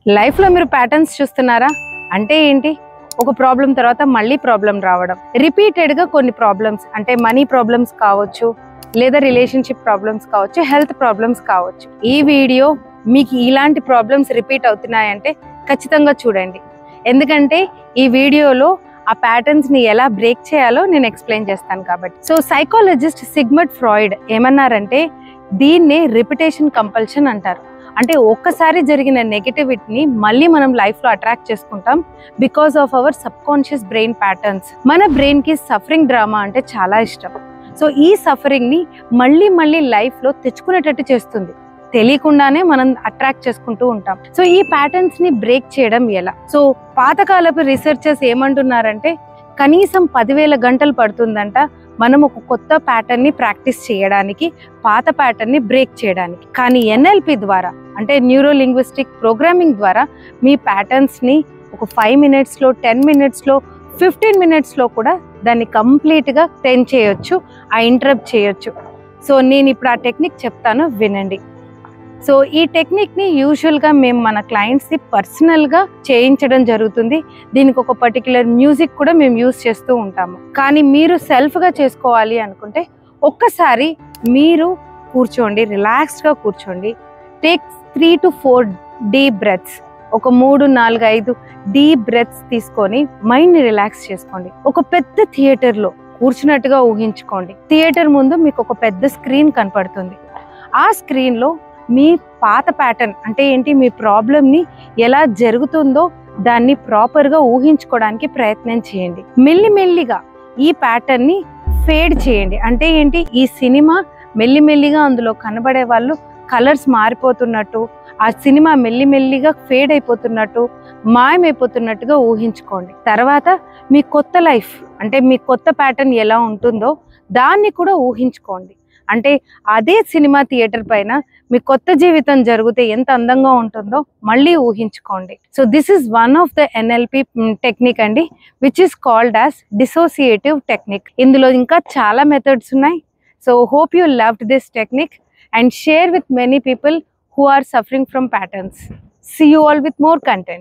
Life లో మీరు patterns చూస్తున్నారా? అంటే ఏంటి? ఒక ప్రాబ్లం తర్వాత మళ్ళీ ప్రాబ్లం రావడం, రిపీటెడ్ గా కొన్ని ప్రాబ్లమ్స్, అంటే మనీ ప్రాబ్లమ్స్ కావచ్చు, లేదా రిలేషన్షిప్ ప్రాబ్లమ్స్ కావచ్చు, హెల్త్ ప్రాబ్లమ్స్ కావచ్చు. ఈ వీడియో మీకు ఇలాంటి ప్రాబ్లమ్స్ రిపీట్ అవుతున్నాయంటే ఖచ్చితంగా చూడండి. ఎందుకంటే ఈ వీడియోలో ఆ ప్యాటర్న్స్ ని ఎలా బ్రేక్ చేయాలో నేను ఎక్స్ప్లెయిన్ చేస్తాను కాబట్టి. సో సైకాలజిస్ట్ సిగ్మండ్ ఫ్రాయిడ్ ఏమన్నారంటే దీన్నే రిపిటేషన్ కంపల్షన్ అంటారు. అంటే ఒక్కసారి జరిగిన నెగటివిటీని మళ్ళీ మనం లైఫ్ లో అట్రాక్ట్ చేసుకుంటాం because of our sub conscious brain patterns. మన బ్రెయిన్ కి సఫరింగ్ డ్రామా అంటే చాలా ఇష్టం. సో ఈ సఫరింగ్ ని మళ్ళీ మళ్ళీ లైఫ్ లో తెచ్చుకునేటట్టు చేస్తుంది. తెలియకుండానే మనం అట్రాక్ట్ చేసుకుంటూ ఉంటాం. సో ఈ ప్యాటర్న్స్ ని బ్రేక్ చేయడం ఎలా? సో పాతకాలపు రీసెర్చర్స్ ఏమంటున్నారంటే కనీసం 10,000 గంటలు పడుతుందంట మనం ఒక కొత్త ప్యాటర్న్ ని ప్రాక్టీస్ చేయడానికి, పాత ప్యాటర్న్ ని బ్రేక్ చేయడానికి. కానీ ఎన్ఎల్పి ద్వారా, అంటే న్యూరో లింగ్విస్టిక్ ప్రోగ్రామింగ్ ద్వారా మీ ప్యాటర్న్స్ ని ఒక 5 minutes లో, 10 minutes లో, 15 minutes లో కూడా దాన్ని కంప్లీట్ గా టెన్ చేయొచ్చు, ఆ ఇంటరప్ట్ చేయొచ్చు. సో నేను ఇప్పుడు ఆ టెక్నిక్ చెప్తాను, వినండి. సో ఈ టెక్నిక్ ని యూజువల్ గా మేము మన క్లయింట్స్ ని పర్సనల్ గా చేయించడం జరుగుతుంది. దీనికి ఒక పర్టికులర్ మ్యూజిక్ కూడా మేము యూజ్ చేస్తూ ఉంటాము. కానీ మీరు సెల్ఫ్ గా చేసుకోవాలి అనుకుంటే ఒక్కసారి మీరు కూర్చోండి, రిలాక్స్డ్ గా కూర్చోండి. Take 3 to 4 deep breaths. ఒక 3, 4, 5 డీప్ బ్రెత్స్ తీసుకొని మైండ్ ని రిలాక్స్ చేసుకోండి. ఒక పెద్ద థియేటర్ లో కూర్చున్నట్టుగా ఊహించుకోండి. థియేటర్ ముందు మీకు ఒక పెద్ద స్క్రీన్ కనపడుతుంది. ఆ స్క్రీన్ లో మీ పాత ప్యాటర్న్ అంటే ఏంటి, మీ ప్రాబ్లం ని ఎలా జరుగుతుందో దాన్ని ప్రాపర్ గా ఊహించుకోవడానికి ప్రయత్నం చేయండి. మెల్లిమెల్లిగా ఈ ప్యాటర్న్ ని ఫేడ్ చేయండి. అంటే ఏంటి, ఈ సినిమా మెల్లిమెల్లిగా అందులో కనబడే వాళ్ళు కలర్స్ మారిపోతున్నట్టు, ఆ సినిమా మెల్లిమెల్లిగా ఫేడ్ అయిపోతున్నట్టు, మాయమైపోతున్నట్టుగా ఊహించుకోండి. తర్వాత మీ కొత్త లైఫ్, అంటే మీ కొత్త ప్యాటర్న్ ఎలా ఉంటుందో దాన్ని కూడా ఊహించుకోండి. అంటే అదే సినిమా థియేటర్ పైన మీ కొత్త జీవితం జరిగితే ఎంత అందంగా ఉంటుందో మళ్ళీ ఊహించుకోండి. So this is one of the NLP technique అండి, which is called as dissociative technique. ఇందులో ఇంకా చాలా మెథడ్స్ ఉన్నాయి. So hope you loved this technique and share with many people who are suffering from patterns. See you all with more content.